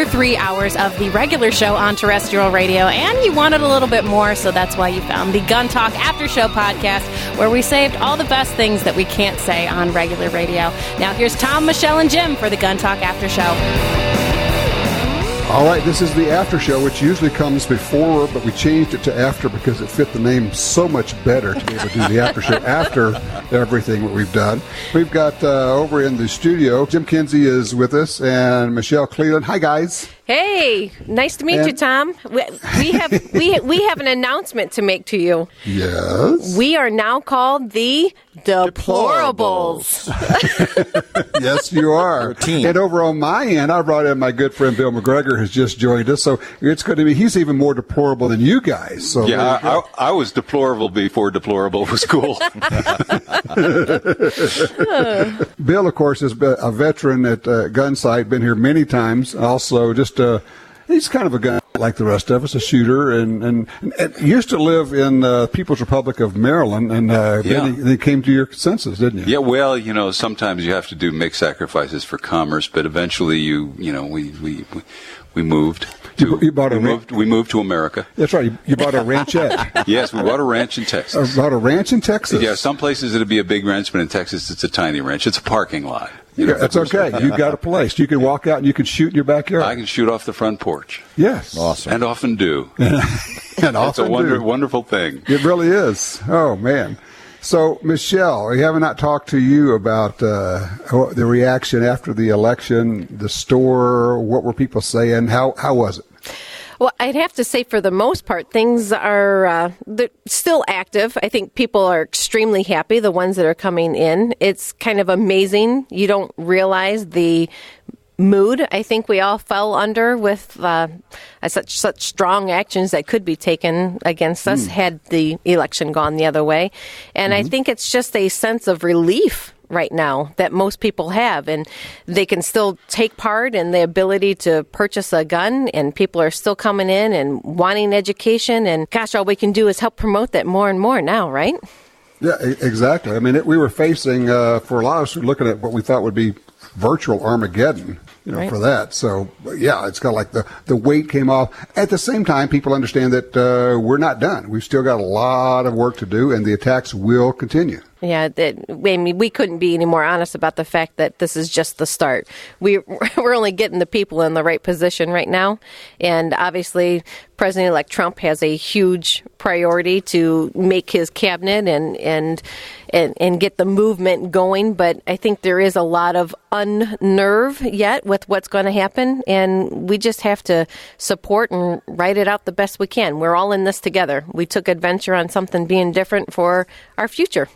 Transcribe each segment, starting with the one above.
through 3 hours of the regular show on terrestrial radio, and you wanted a little bit more, so that's why you found the Gun Talk After Show podcast, where we saved all the best things that we can't say on regular radio. Now here's Tom, Michelle, and Jim for the Gun Talk After Show. All right, this is the after show, which usually comes before, but we changed it to after because it fit the name so much better to be able to do the after show after everything that we've done. We've got over in the studio, Jim Kinsey is with us, and Michelle Cleland. Hi, guys. Hey, nice to meet you, Tom. We have an announcement to make to you. Yes. We are now called the Deplorables. Yes, you are. And over on my end, I brought in my good friend Bill McGregor, has just joined us. So it's going to be, he's even more deplorable than you guys. So yeah, I was deplorable before deplorable was cool. Bill, of course, is a veteran at Gunsight, been here many times. Also, just he's kind of a guy like the rest of us, a shooter, and used to live in People's Republic of Maryland, and then he came to your senses, didn't you? Yeah, well, sometimes you have to make sacrifices for commerce, but eventually we moved. We moved to America. That's right. You bought a ranchette. Yes, we bought a ranch in Texas. Bought a ranch in Texas. Yeah, some places it'd be a big ranch, but in Texas it's a tiny ranch. It's a parking lot. That's okay. You got a place. You can walk out and you can shoot in your backyard. I can shoot off the front porch. Yes. Awesome. And often do. It's a wonderful thing. It really is. Oh, man. So, Michelle, we have not talked to you about the reaction after the election, the store, what were people saying? How was it? Well, I'd have to say for the most part, things are they're still active. I think people are extremely happy, the ones that are coming in. It's kind of amazing. You don't realize the mood I think we all fell under with such strong actions that could be taken against us had the election gone the other way. And I think it's just a sense of relief right now that most people have, and they can still take part in the ability to purchase a gun, and people are still coming in and wanting education, and gosh, all we can do is help promote that more and more now, right? Yeah, exactly. I mean, we were facing, for a lot of us, looking at what we thought would be virtual Armageddon, right, for that. So, yeah, it's kind of like the weight came off. At the same time, people understand that we're not done. We've still got a lot of work to do, and the attacks will continue. Yeah, we couldn't be any more honest about the fact that this is just the start. We're only getting the people in the right position right now, and obviously President-elect Trump has a huge priority to make his cabinet and get the movement going. But I think there is a lot of unnerve yet with what's going to happen, and we just have to support and write it out the best we can. We're all in this together. We took adventure on something being different for our future.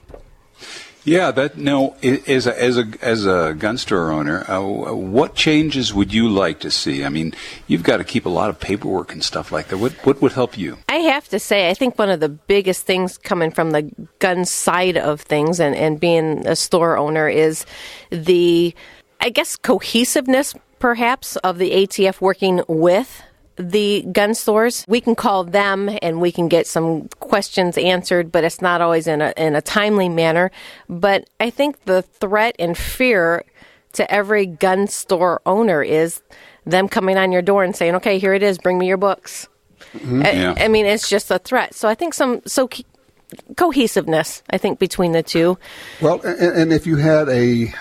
Yeah, as a gun store owner, what changes would you like to see? I mean, you've got to keep a lot of paperwork and stuff like that. What would help you? I have to say, I think one of the biggest things coming from the gun side of things and being a store owner is the, I guess, cohesiveness, perhaps, of the ATF working with the gun stores. We can call them and we can get some questions answered, but it's not always in a timely manner. But I think the threat and fear to every gun store owner is them coming on your door and saying, okay, here it is, bring me your books. Mm-hmm. I mean, it's just a threat. So I think cohesiveness, I think, between the two. Well, and if you had a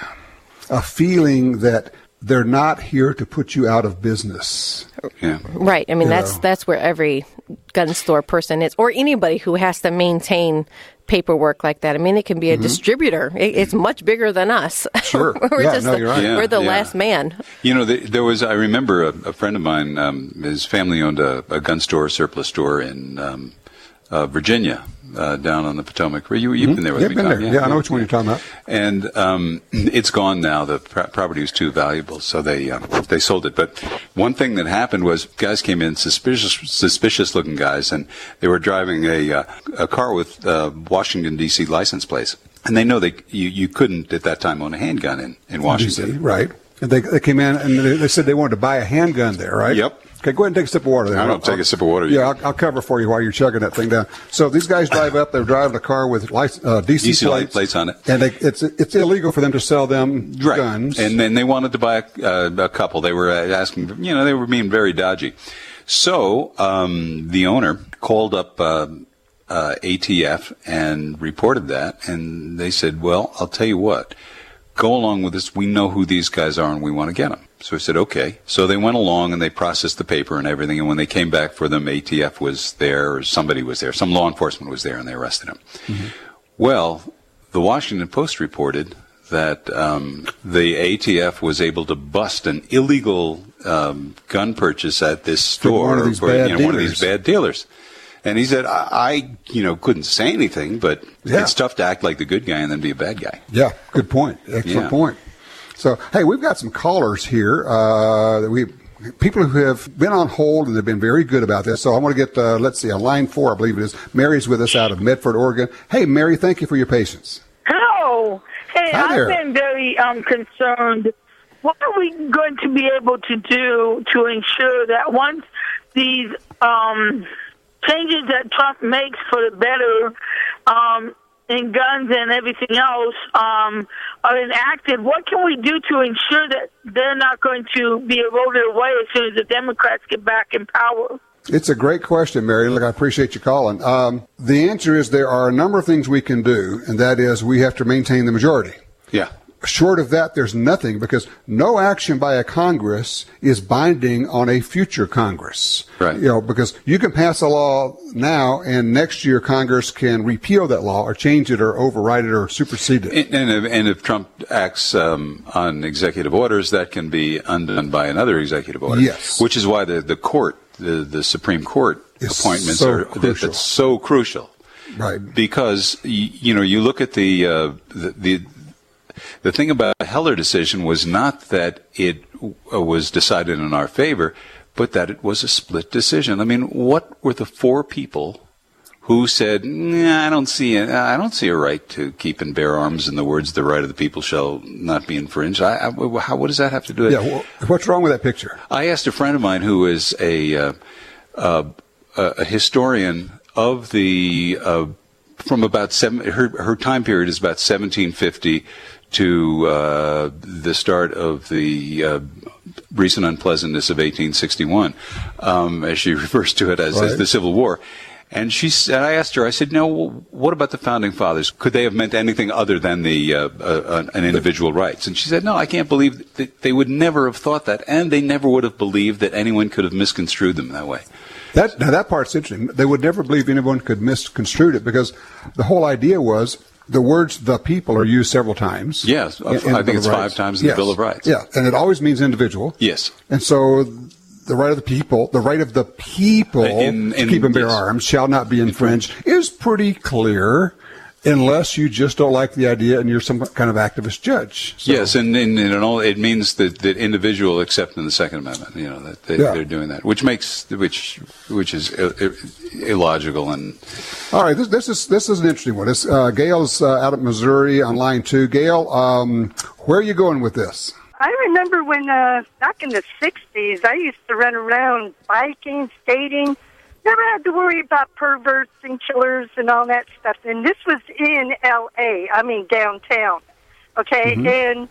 feeling that they're not here to put you out of business. Yeah. Right. I mean, that's where every gun store person is, or anybody who has to maintain paperwork like that. I mean, it can be a distributor. It's much bigger than us. Sure. You're right. We're the last man. There was, I remember a friend of mine, his family owned a gun store, surplus store in Virginia. Down on the Potomac. You've been there with me, Tom. Yeah, I know which one you're talking about. And it's gone now. The property was too valuable, so they sold it. But one thing that happened was guys came in, suspicious-looking guys, and they were driving a car with Washington, D.C. license plates. And they know you couldn't, at that time, own a handgun in Washington. DC, right. And they came in, and they said they wanted to buy a handgun there, right? Yep. Okay, go ahead and take a sip of water then. I don't take a sip of water. Yeah, I'll cover for you while you're chugging that thing down. So these guys drive up. They're driving a car with DC plates on it. And it's illegal for them to sell them guns. And then they wanted to buy a couple. They were asking, they were being very dodgy. So the owner called up ATF and reported that. And they said, well, I'll tell you what. Go along with this. We know who these guys are and we want to get them. So I said, okay. So they went along and they processed the paper and everything. And when they came back for them, ATF was there or somebody was there. Some law enforcement was there and they arrested him. Mm-hmm. Well, the Washington Post reported that the ATF was able to bust an illegal gun purchase at this store one of these bad dealers. And he said, I couldn't say anything, but it's tough to act like the good guy and then be a bad guy. Yeah, good point. Excellent point. So, hey, we've got some callers here. People who have been on hold and they've been very good about this. So I want to get, on line 4, I believe it is. Mary's with us out of Medford, Oregon. Hey, Mary, thank you for your patience. Hello. Hey, I've been very concerned. What are we going to be able to do to ensure that once these changes that Trump makes for the better in guns and everything else are enacted, what can we do to ensure that they're not going to be eroded away as soon as the Democrats get back in power? It's a great question, Mary. Look, I appreciate you calling. The answer is there are a number of things we can do, and that is we have to maintain the majority. Yeah. Short of that, there's nothing, because no action by a Congress is binding on a future Congress. Right. Because you can pass a law now, and next year Congress can repeal that law or change it or override it or supersede it. And if Trump acts on executive orders, that can be undone by another executive order. Yes. Which is why the court, the Supreme Court appointments so crucial. That's so crucial. Right. Because, you look at the thing about the Heller decision was not that it was decided in our favor, but that it was a split decision. I mean, what were the 4 people who said, I don't see a right to keep and bear arms, in the words, the right of the people shall not be infringed? What does that have to do with it? Yeah, what's wrong with that picture? I asked a friend of mine who is a historian of the from about her time period is about 1750 to the start of the recent unpleasantness of 1861, as she refers to it as the Civil War. And I asked her, I said, no, what about the Founding Fathers? Could they have meant anything other than an individual rights? And she said, no, I can't believe that they would never have thought that, and they never would have believed that anyone could have misconstrued them that way. That part's interesting. They would never believe anyone could misconstrue it, because the whole idea was the words "the people" are used several times. Yes, I think it's 5 times in the Bill of Rights. Yeah, and it always means individual. Yes. And so the right of the people to keep and bear arms shall not be infringed is pretty clear, unless you just don't like the idea and you're some kind of activist judge. So. Yes, and it means that individual, except in the Second Amendment, that they're doing that, which is illogical. And all right, this is an interesting one. Gail's out of Missouri on line 2. Gail, where are you going with this? I remember when back in the 60s, I used to run around biking, skating. Never had to worry about perverts and killers and all that stuff. And this was in L.A., downtown, okay? Mm-hmm. And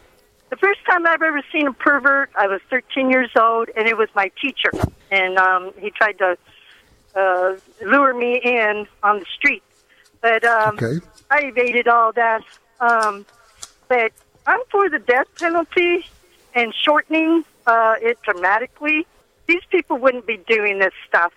the first time I've ever seen a pervert, I was 13 years old, and it was my teacher. And he tried to lure me in on the street. But I evaded all that. But I'm for the death penalty and shortening it dramatically. These people wouldn't be doing this stuff.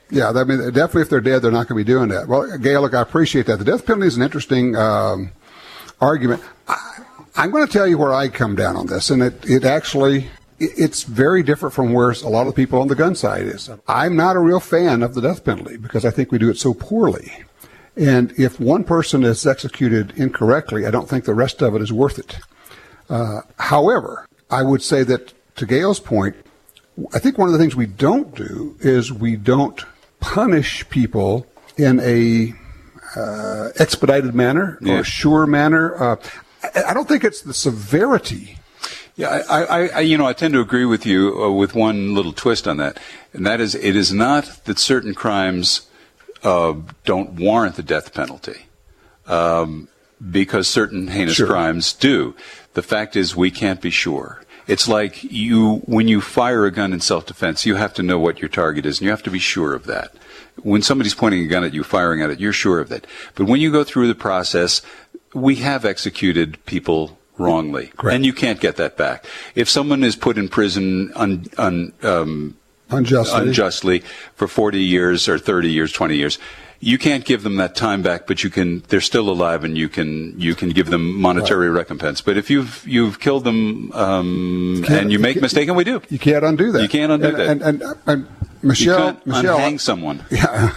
Yeah, I mean, definitely if they're dead, they're not going to be doing that. Well, Gail, look, I appreciate that. The death penalty is an interesting argument. I'm going to tell you where I come down on this, and it's very different from where a lot of the people on the gun side is. I'm not a real fan of the death penalty because I think we do it so poorly. And if one person is executed incorrectly, I don't think the rest of it is worth it. However, I would say that, to Gail's point, I think one of the things we don't do is we don't punish people in a expedited manner or sure manner. I don't think it's the severity Yeah, I tend to agree with you with one little twist on that, and that is, it is not that certain crimes don't warrant the death penalty, because certain heinous crimes do. The fact is, we can't be sure. It's like when you fire a gun in self-defense, you have to know what your target is, and you have to be sure of that. When somebody's pointing a gun at you, firing at it, you're sure of that. But when you go through the process, we have executed people wrongly, and you can't get that back. If someone is put in prison unjustly for 40 years or 30 years, 20 years, you can't give them that time back, but they're still alive, and you can give them monetary recompense. But if you've killed them and you make a mistake, and we do, you can't undo that. You can't undo that. And Michelle, unhang someone. Yeah,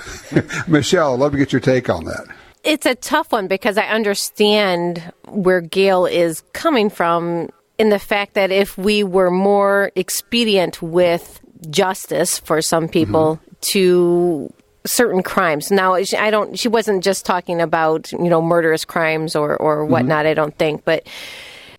Michelle, I'd love to get your take on that. It's a tough one because I understand where Gail is coming from in the fact that if we were more expedient with justice for some people to certain crimes. Now, she wasn't just talking about, murderous crimes or whatnot, I don't think, but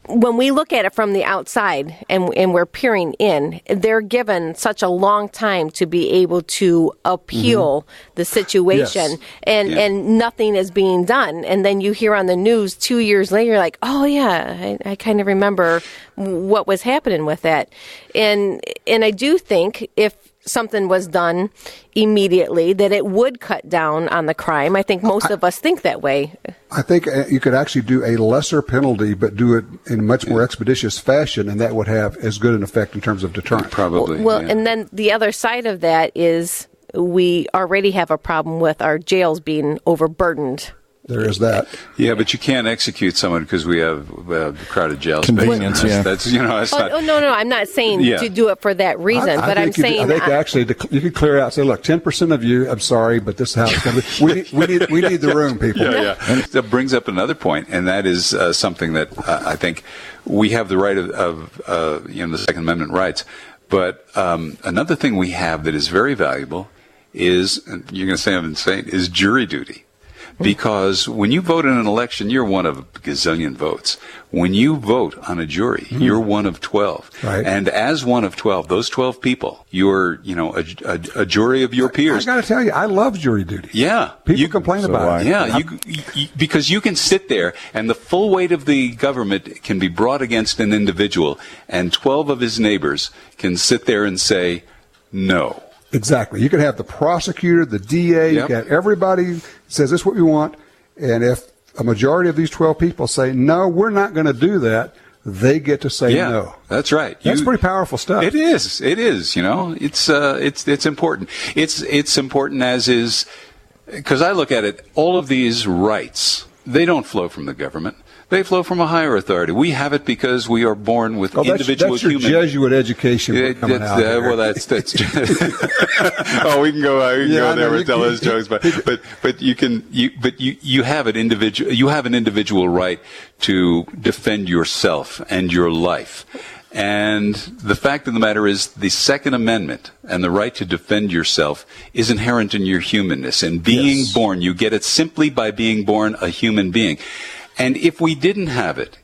when we look at it from the outside and we're peering in, they're given such a long time to be able to appeal the situation, and nothing is being done. And then you hear on the news 2 years later, you're like, oh yeah, I kind of remember what was happening with that. And I do think if something was done immediately, that it would cut down on the crime. I think most of us think that way. I think you could actually do a lesser penalty, but do it in a much more expeditious fashion, and that would have as good an effect in terms of deterrent. Probably. Well, and then the other side of that is we already have a problem with our jails being overburdened. There is that. Yeah, but you can't execute someone because we have crowded jail space. Convenience, That's not. Oh, no, I'm not saying to do it for that reason, but I'm saying... I think actually you could clear out and say, look, 10% of you, I'm sorry, but this is how it's going to be. We need the room, people. Yeah. And that brings up another point, and that is something that I think we have the right of the Second Amendment rights. But another thing we have that is very valuable is, and you're going to say I'm insane, is jury duty. Because when you vote in an election, you're one of a gazillion votes. When you vote on a jury, you're one of 12. Right. And as one of 12, those 12 people, you're, a jury of your peers. I got to tell you, I love jury duty. Yeah. People complain about it. Yeah. Because you can sit there and the full weight of the government can be brought against an individual, and 12 of his neighbors can sit there and say, no. Exactly. You could have the prosecutor, the DA, you got everybody says this is what we want, and if a majority of these 12 people say, no, we're not going to do that, they get to say no. That's right. That's pretty powerful stuff. It is. It's important. It's important, as is, because I look at it, all of these rights, they don't flow from the government. They flow from a higher authority. We have it because we are born with individual that's your human. Jesuit education coming out here. Well, that's. Oh, we can go there and tell those jokes, but you have an individual. You have an individual right to defend yourself and your life. And the fact of the matter is, the Second Amendment and the right to defend yourself is inherent in your humanness. And being born, you get it simply by being born a human being. And if we didn't have it,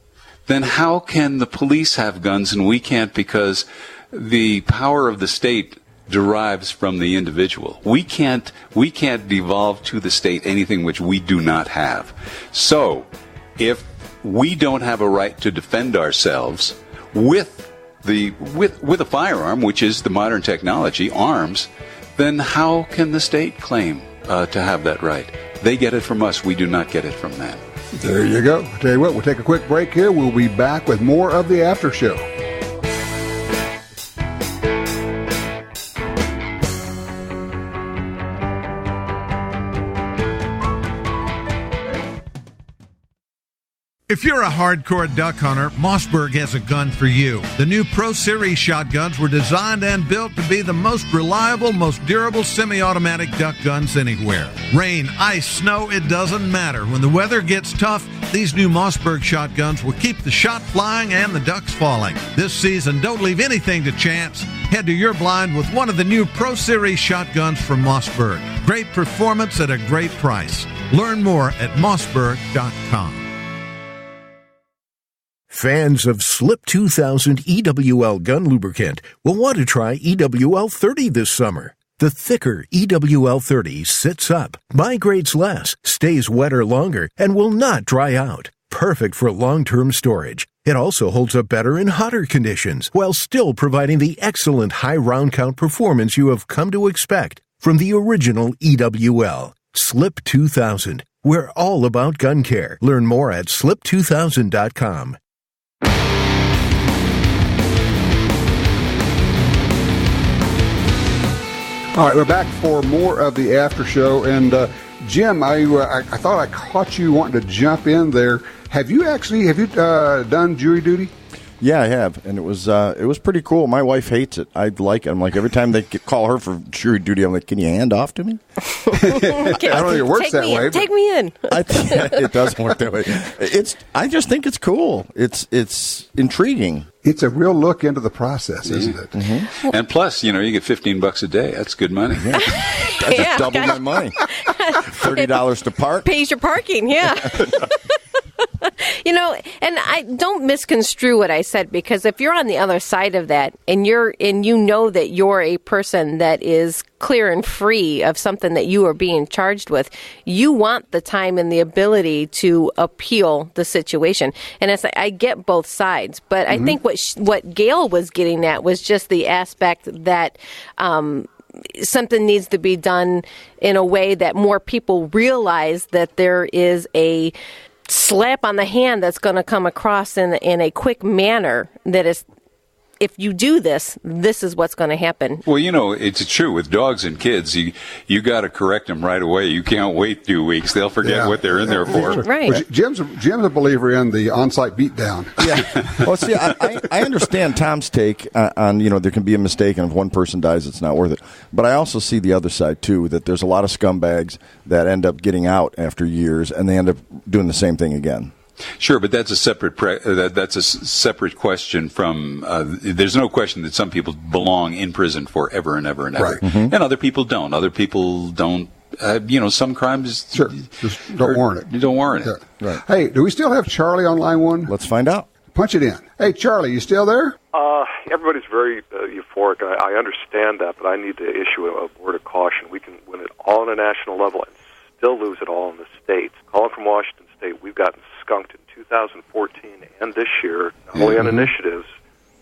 then how can the police have guns and we can't? Because the power of the state derives from the individual. We can't devolve to the state anything which we do not have. So, if we don't have a right to defend ourselves with a firearm, which is the modern technology, arms, then how can the state claim to have that right? They get it from us. We do not get it from them. There you go. I'll tell you what, we'll take a quick break here. We'll be back with more of the After Show. If you're a hardcore duck hunter, Mossberg has a gun for you. The new Pro Series shotguns were designed and built to be the most reliable, most durable semi-automatic duck guns anywhere. Rain, ice, snow, it doesn't matter. When the weather gets tough, these new Mossberg shotguns will keep the shot flying and the ducks falling. This season, don't leave anything to chance. Head to your blind with one of the new Pro Series shotguns from Mossberg. Great performance at a great price. Learn more at mossberg.com. Fans of Slip 2000 EWL gun lubricant will want to try EWL 30 this summer. The thicker EWL 30 sits up, migrates less, stays wetter longer, and will not dry out. Perfect for long-term storage. It also holds up better in hotter conditions while still providing the excellent high round count performance you have come to expect from the original EWL. Slip 2000. We're all about gun care. Learn more at slip2000.com. All right, we're back for more of the after show, and Jim, I thought I caught you wanting to jump in there. Have you done jury duty? Yeah, I have, and it was pretty cool. My wife hates it. I like it. I'm like, every time they call her for jury duty, I'm like, can you hand off to me? I don't think it works that way. Take me in. I think it doesn't work that way. I just think it's cool. It's intriguing. It's a real look into the process, isn't it? Mm-hmm. And plus, you get $15 a day. That's good money. Yeah. That's just double my money. $30 to park. Pays your parking, yeah. And I don't misconstrue what I said, because if you're on the other side of that and you know that you're a person that is clear and free of something that you are being charged with, you want the time and the ability to appeal the situation. And it's like, I get both sides, but I think what Gail was getting at was just the aspect that something needs to be done in a way that more people realize that there is a slap on the hand that's going to come across in a quick manner that is, if you do this, this is what's going to happen. Well, it's true with dogs and kids. You got to correct them right away. You can't wait 2 weeks; they'll forget what they're in there for. Right. Well, Jim's a believer in the on-site beatdown. Yeah. Well, see, I understand Tom's take on there can be a mistake, and if one person dies, it's not worth it. But I also see the other side too, that there's a lot of scumbags that end up getting out after years, and they end up doing the same thing again. Sure, but that's a separate separate question from. There's no question that some people belong in prison forever and ever and ever, right. Mm-hmm. And other people don't. Other people don't. Some crimes just don't warrant it. You don't warrant it. Yeah. Right. Hey, do we still have Charlie on line one? Let's find out. Punch it in. Hey, Charlie, you still there? Everybody's very euphoric. I understand that, but I need to issue a word of caution. We can win it all on a national level and still lose it all in the states. Calling from Washington State, we've gotten skunked in 2014 and this year, not only on initiatives,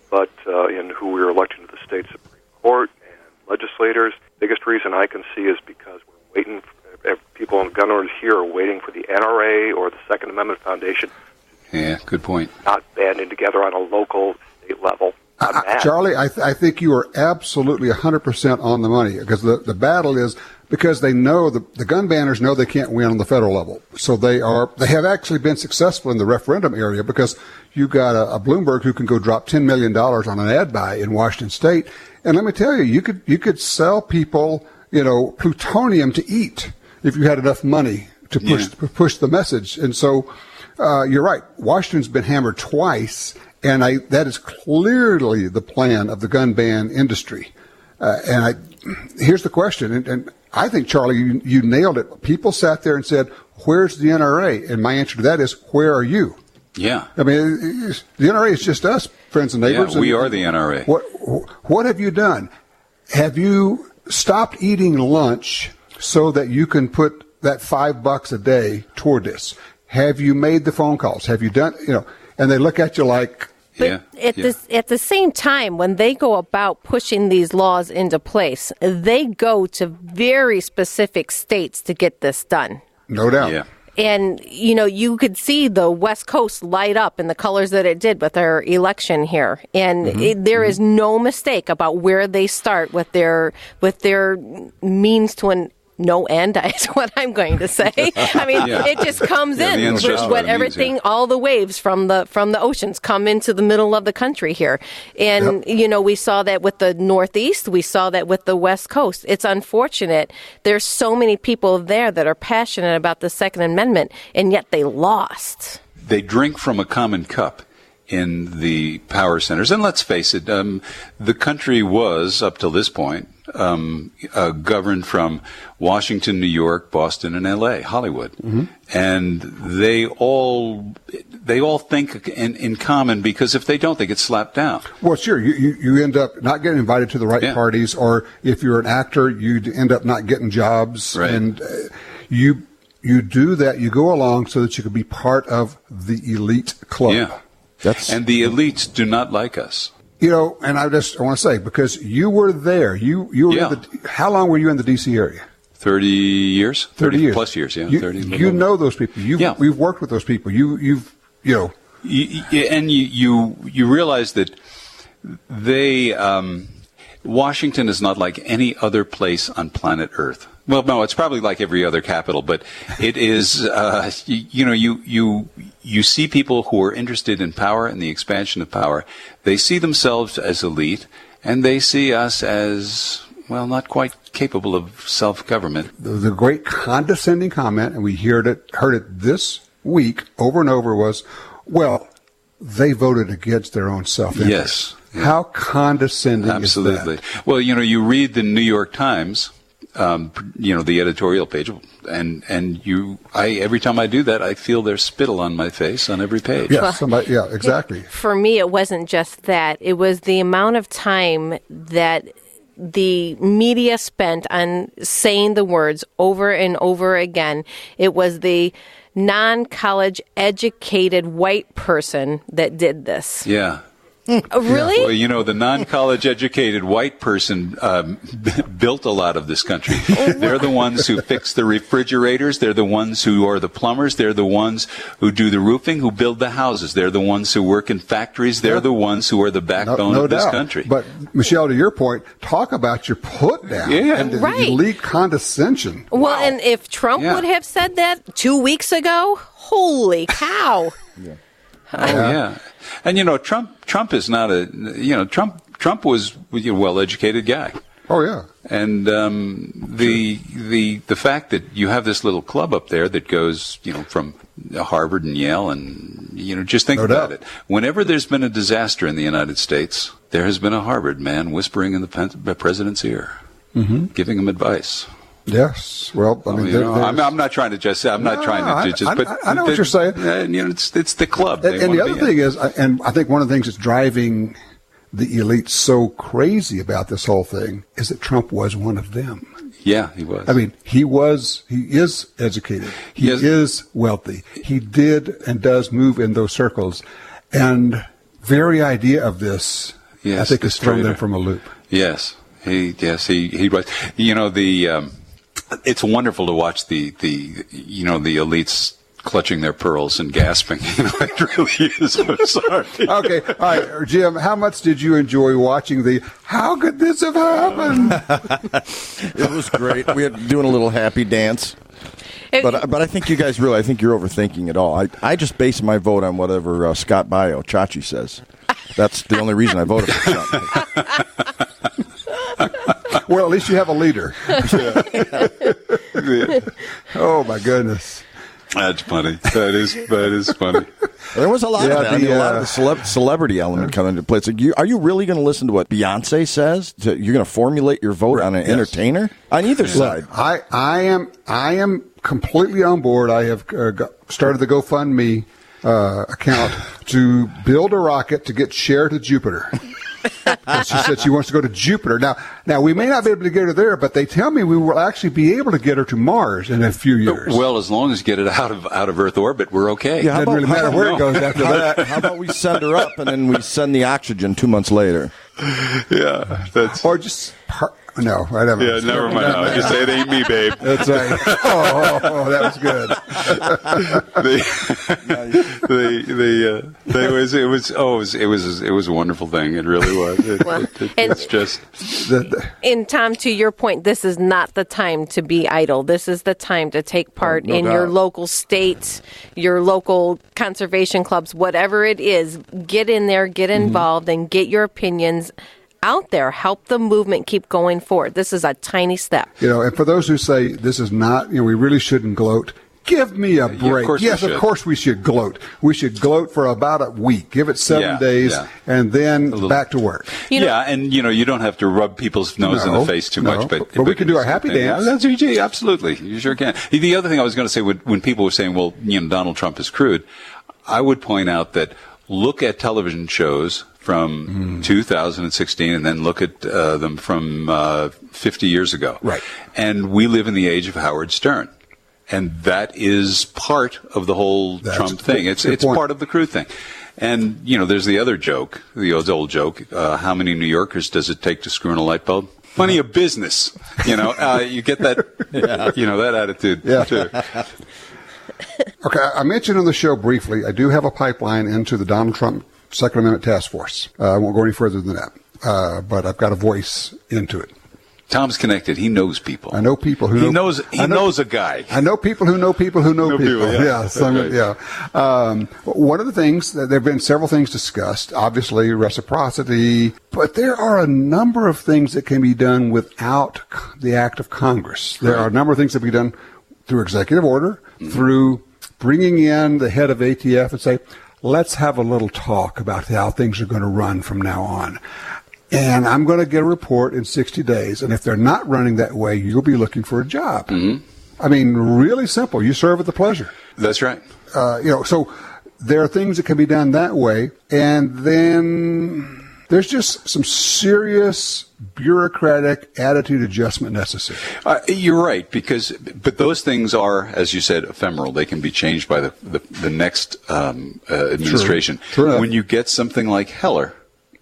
but in who we were electing to the state Supreme Court and legislators. Biggest reason I can see is because we're waiting. People in gun owners here are waiting for the NRA or the Second Amendment Foundation. Yeah, good point. Not banding together on a local, state level. Charlie, I think you are absolutely 100% on the money, because the battle is because they know the gun banners know they can't win on the federal level. So they have actually been successful in the referendum area, because you got a Bloomberg who can go drop $10 million on an ad buy in Washington State. And let me tell you, you could sell people, plutonium to eat if you had enough money to push the message. And so, you're right. Washington's been hammered twice. And that is clearly the plan of the gun ban industry. Here's the question, and I think, Charlie, you nailed it. People sat there and said, where's the NRA? And my answer to that is, where are you? Yeah. I mean, the NRA is just us, friends and neighbors. Yeah, we are the NRA. What have you done? Have you stopped eating lunch so that you can put that $5 a day toward this? Have you made the phone calls? Have you done, and they look at you like, But at the same time, when they go about pushing these laws into place, they go to very specific states to get this done. No doubt. Yeah. And, you could see the West Coast light up in the colors that it did with our election here. And there is no mistake about where they start with their means to an no end is what I'm going to say. I mean, it just comes in with what everything, all the waves from the oceans come into the middle of the country here. And, we saw that with the Northeast. We saw that with the West Coast. It's unfortunate. There's so many people there that are passionate about the Second Amendment, and yet they lost. They drink from a common cup in the power centers. And let's face it, the country was, up till this point, governed from Washington, New York, Boston, and L.A., Hollywood. Mm-hmm. And they all think in common, because if they don't, they get slapped down. Well, sure. You end up not getting invited to the right parties, or if you're an actor, you end up not getting jobs. Right. And you do that. You go along so that you can be part of the elite club. Yeah. And the elites do not like us. You know, and I want to say, because you were there, you were how long were you in the D.C. area? 30 years? 30 years. Plus years, yeah. You know those people. We've worked with those people. You realize that Washington is not like any other place on planet Earth. Well, no, it's probably like every other capital, but it is, you see people who are interested in power and the expansion of power. They see themselves as elite, and they see us as, well, not quite capable of self-government. The great condescending comment, and we heard it this week over and over, was, well, they voted against their own self-interest. Yes. Yeah. How condescending Absolutely. is that? Well, you read the New York Times, the editorial page, and every time I do that, I feel their spittle on my face on every page. Yeah, exactly. For me, it wasn't just that. It was the amount of time that the media spent on saying the words over and over again. It was the non-college educated white person that did this. Yeah. Really? Well, the non-college educated white person built a lot of this country. They're the ones who fix the refrigerators. They're the ones who are the plumbers. They're the ones who do the roofing, who build the houses. They're the ones who work in factories. They're the ones who are the backbone of this country. But, Michelle, to your point, talk about your put down and the elite condescension. Well, wow. And if Trump would have said that 2 weeks ago, holy cow. Yeah. And Trump is not Trump was a well-educated guy. Oh yeah. And the fact that you have this little club up there that goes from Harvard and Yale, and just think about it. Whenever there's been a disaster in the United States, there has been a Harvard man whispering in the president's ear, giving him advice. Yes. Well, I mean, I'm not trying to just say. I'm not trying to just. But I know what you're saying. It's the club. And the other thing is, and I think one of the things that's driving the elite so crazy about this whole thing is that Trump was one of them. Yeah, he was. I mean, he is educated. He is wealthy. He did and does move in those circles, and very idea of this, I think, has thrown them from a loop. Yes. He was. It's wonderful to watch the elites clutching their pearls and gasping. It really is. I'm sorry. Okay, all right, Jim. How much did you enjoy watching the? How could this have happened? It was great. We had doing a little happy dance. But I think you guys I think you're overthinking it all. I just base my vote on whatever Scott Baio, Chachi, says. That's the only reason I voted for Trump. Well, at least you have a leader. Oh my goodness, that's funny. That is funny. There was a lot of that. A lot of the celebrity element coming into play. It's like, are you really going to listen to what Beyonce says? You're going to formulate your vote on an entertainer on either side. I am completely on board. I have started the GoFundMe account to build a rocket to get Cher to Jupiter. She said she wants to go to Jupiter. Now we may not be able to get her there, but they tell me we will actually be able to get her to Mars in a few years. Well, as long as you get it out of Earth orbit, we're okay. Yeah, doesn't really matter where it goes after that. How about we send her up and then we send the oxygen 2 months later? Yeah, or just. No, I don't know. Yeah, never mind. I just say it ain't me, babe. That's right. Oh, that was good. It was a wonderful thing. It really was. It's just. And Tom, to your point, this is not the time to be idle. This is the time to take part in your local states, your local conservation clubs, whatever it is. Get in there, get involved, and get your opinions out there. Help the movement keep going forward. This is a tiny step. And for those who say this is not, we really shouldn't gloat, give me a break. Of course we should gloat. We should gloat for about a week. Give it 7 days, and then back to work. And you don't have to rub people's nose in the face too much. But we can do our happy dance. Absolutely. You sure can. The other thing I was going to say, when people were saying, well, Donald Trump is crude, I would point out that look at television shows from 2016 and then look at them from 50 years ago. Right. And we live in the age of Howard Stern. And that is part of the whole Trump thing. It's part of the crew thing. And, there's the other joke, the old joke, how many New Yorkers does it take to screw in a light bulb? Plenty of business. You get that, that attitude, too. Okay, I mentioned on the show briefly, I do have a pipeline into the Donald Trump Second Amendment Task Force. I won't go any further than that, but I've got a voice into it. Tom's connected. He knows people. I know people who knows a guy. I know people who know people who know people. Yeah. One of the things, there have been several things discussed, obviously reciprocity, but there are a number of things that can be done without the act of Congress. There are a number of things that can be done through executive order, through bringing in the head of ATF and say, let's have a little talk about how things are going to run from now on. And I'm going to get a report in 60 days. And if they're not running that way, you'll be looking for a job. Mm-hmm. I mean, really simple. You serve at the pleasure. That's right. So there are things that can be done that way. And then there's just some serious bureaucratic attitude adjustment necessary. You're right, but those things are, as you said, ephemeral. They can be changed by the next administration. True. When you get something like Heller.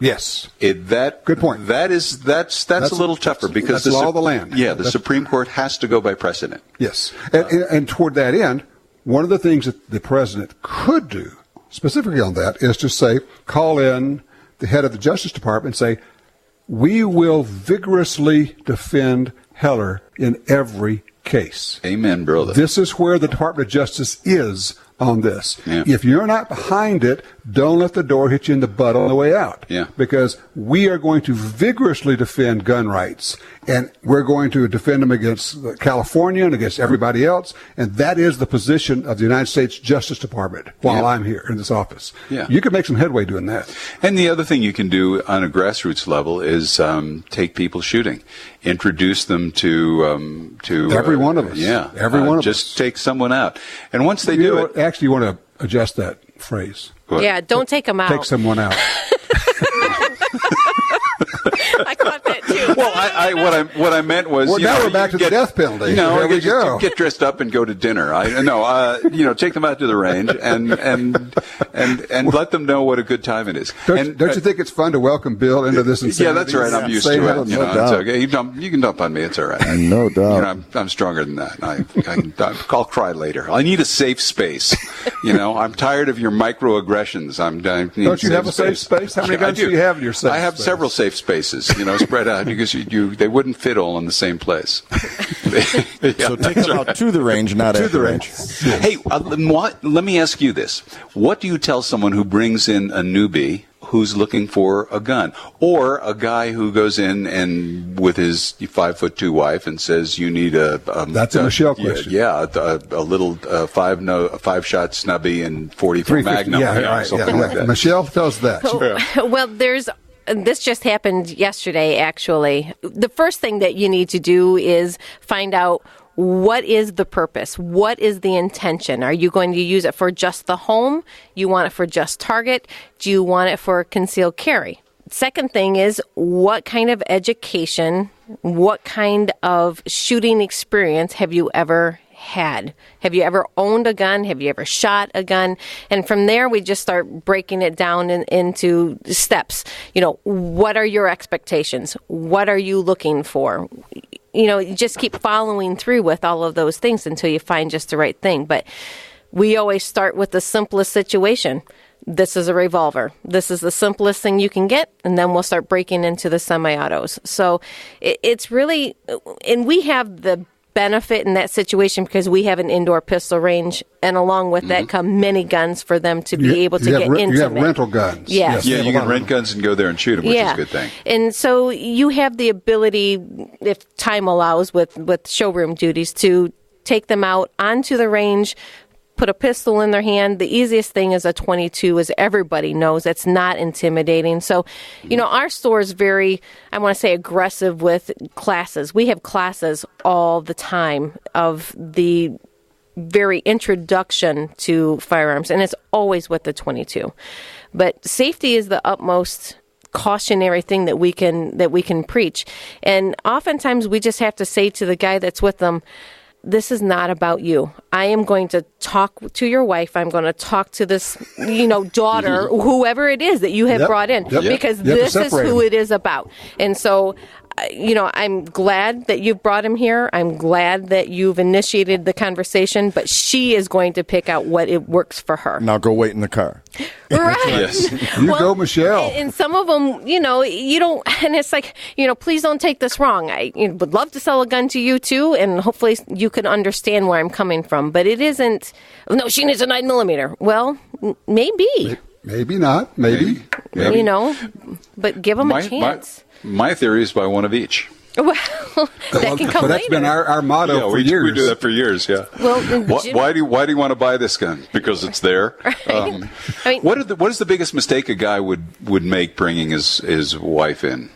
Yes. Good point. That's a little tougher because that's the law of the land. Yeah, the Supreme Court has to go by precedent. Yes. And toward that end, one of the things that the president could do, specifically on that, is to say, call in the head of the Justice Department and say, we will vigorously defend Heller in every case. Amen, brother. This is where the Department of Justice is on this. Yeah. If you're not behind it, don't let the door hit you in the butt on the way out. Yeah. Because we are going to vigorously defend gun rights, and we're going to defend them against California and against everybody else, and that is the position of the United States Justice Department while I'm here in this office. Yeah. You can make some headway doing that. And the other thing you can do on a grassroots level is take people shooting, introduce them to every one of us. Yeah, every one of us. Just take someone out, and once they do it, actually, you want to adjust that phrase. What? Yeah, don't take them out. Take someone out. I caught that too. Well, what I meant was, now we're back to the death penalty. Here we go. Get dressed up and go to dinner. Take them out to the range and let them know what a good time it is. Don't you think it's fun to welcome Bill into this insanity? Yeah, that's right. I'm used to it. It's okay. You can dump on me. It's all right. No doubt. I'm stronger than that. I'll cry later. I need a safe space. I'm tired of your microaggressions. Don't you have a safe space? How many guns do you have in your safe space? I have several safe spaces, spread out because they wouldn't fit all in the same place. So take them out to the range, not at the range. Hey, let me ask you this. What do you tell someone who brings in a newbie who's looking for a gun, or a guy who goes in and with his 5'2" wife and says, "You need that's a Michelle question." Yeah, a little 5-shot snubby and 44 Magnum, something like that. Michelle tells that. Well, this just happened yesterday, actually. The first thing that you need to do is find out what is the purpose? What is the intention? Are you going to use it for just the home? You want it for just target? Do you want it for concealed carry? Second thing is, what kind of education, what kind of shooting experience have you ever had? Have you ever owned a gun? Have you ever shot a gun? And from there, we just start breaking it down into steps. What are your expectations? What are you looking for? You just keep following through with all of those things until you find just the right thing. But we always start with the simplest situation. This is a revolver. This is the simplest thing you can get, and then we'll start breaking into the semi-autos. So it's really, and we have the benefit in that situation because we have an indoor pistol range, and along with that come many guns for them to be able to get into. You have rental guns. Yes. Yeah, you can rent guns and go there and shoot them, which is a good thing. And so you have the ability, if time allows, with showroom duties, to take them out onto the range, put a pistol in their hand. The easiest thing is a .22, as everybody knows. It's not intimidating. So, our store is very, I want to say, aggressive with classes. We have classes all the time of the very introduction to firearms, and it's always with the .22. But safety is the utmost cautionary thing that we can preach. And oftentimes we just have to say to the guy that's with them, this is not about you. I am going to talk to your wife. I'm going to talk to this, daughter, whoever it is that you have brought in, because this is who it is about. And so, I'm glad that you've brought him here. I'm glad that you've initiated the conversation, but she is going to pick out what it works for her. Now go wait in the car. Right. Yes. You go, Michelle. And some of them, you don't, and it's like, please don't take this wrong. I would love to sell a gun to you too, and hopefully you can understand where I'm coming from. But it isn't, no, she needs a 9mm. Well, maybe. Maybe not. Maybe. But give them a chance. My theory is buy one of each. Well, that can come but that's later. been our motto for years. We do that for years, yeah. Well, why do you want to buy this gun? Because it's there. Right. What is the biggest mistake a guy would make bringing his wife in,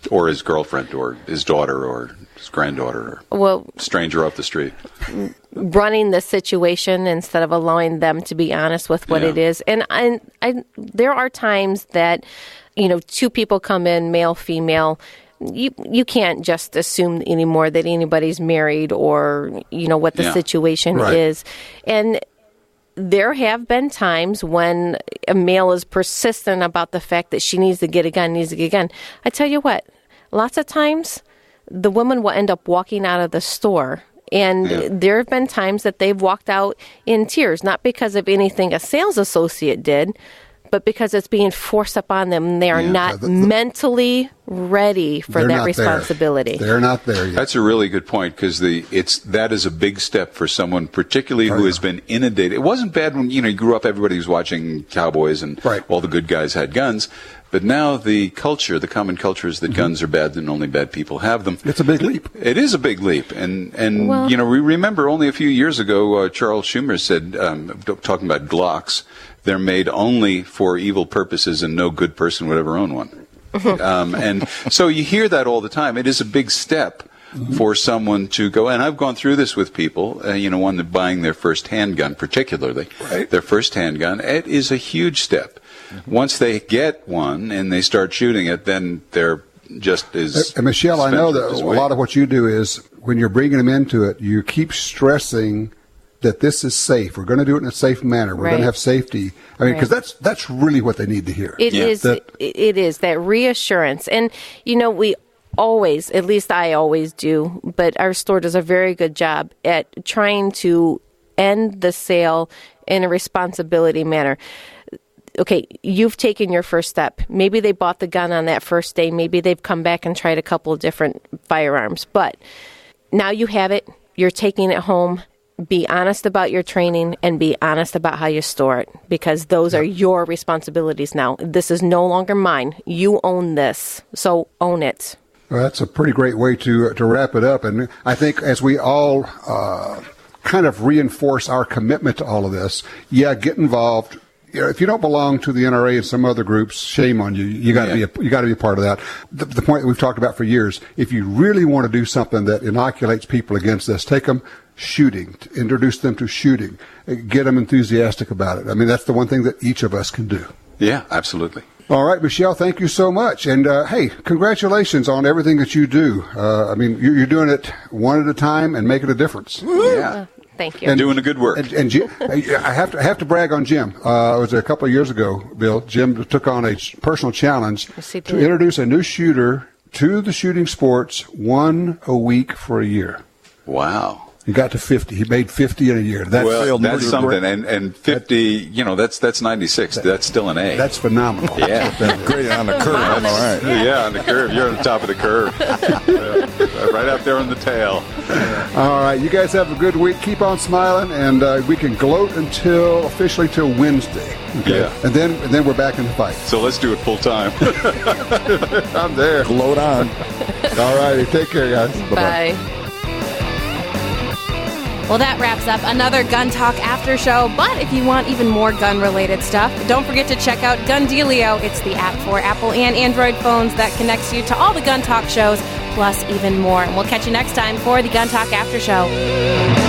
or his girlfriend, or his daughter, or his granddaughter, or stranger off the street? Running the situation instead of allowing them to be honest with what it is. And I there are times that two people come in, male, female. You can't just assume anymore that anybody's married or what the situation is. And there have been times when a male is persistent about the fact that she needs to get a gun, I tell you what, lots of times the woman will end up walking out of the store. And there have been times that they've walked out in tears, not because of anything a sales associate did, but because it's being forced upon them, and they are not mentally ready for that responsibility. They're not there yet. That's a really good point, because that is a big step for someone, particularly who has been inundated. It wasn't bad when you grew up. Everybody was watching cowboys, and all the good guys had guns. But now the common culture is that guns are bad, and only bad people have them. It's a big leap. It is a big leap, and we remember only a few years ago, Charles Schumer said, talking about Glocks, they're made only for evil purposes, and no good person would ever own one. And so you hear that all the time. It is a big step for someone to go, and I've gone through this with people, when they're buying their first handgun, particularly, their first handgun. It is a huge step. Once they get one and they start shooting it, then they're just as... And Michelle, I know that a lot of what you do is, when you're bringing them into it, you keep stressing that this is safe. We're going to do it in a safe manner. We're going to have safety. I mean, because that's really what they need to hear. It is that reassurance. And, we always, at least I always do, but our store does a very good job at trying to end the sale in a responsibility manner. Okay, you've taken your first step. Maybe they bought the gun on that first day. Maybe they've come back and tried a couple of different firearms. But now you have it. You're taking it home. Be honest about your training and be honest about how you store it, because those are your responsibilities now. This is no longer mine. You own this, so own it. Well, that's a pretty great way to wrap it up. And I think as we all kind of reinforce our commitment to all of this, get involved. If you don't belong to the NRA and some other groups, shame on you. You got to be a part of that. The point that we've talked about for years. If you really want to do something that inoculates people against this, take them shooting, introduce them to shooting, get them enthusiastic about it. I mean, that's the one thing that each of us can do. Yeah, absolutely. All right, Michelle, thank you so much. And, hey, congratulations on everything that you do. I mean, you're doing it one at a time and making a difference. Yeah. Thank you. And doing a good work. And Jim, I have to brag on Jim. It was a couple of years ago, Bill. Jim took on a personal challenge to introduce a new shooter to the shooting sports, one a week for a year. Wow. He got to 50. He made 50 in a year. That's something. And 50, that's 96. That's still an A. That's phenomenal. Yeah. Great on the curve. All right. Yeah, on the curve. You're on the top of the curve. Right out there on the tail. All right. You guys have a good week. Keep on smiling, and we can gloat officially till Wednesday. Okay? Yeah. And then we're back in the fight. So let's do it full time. I'm there. Gloat on. All righty. Take care, guys. Bye. Bye-bye. Well, that wraps up another Gun Talk After Show. But if you want even more gun-related stuff, don't forget to check out Gun Dealio. It's the app for Apple and Android phones that connects you to all the Gun Talk shows, plus even more. And we'll catch you next time for the Gun Talk After Show.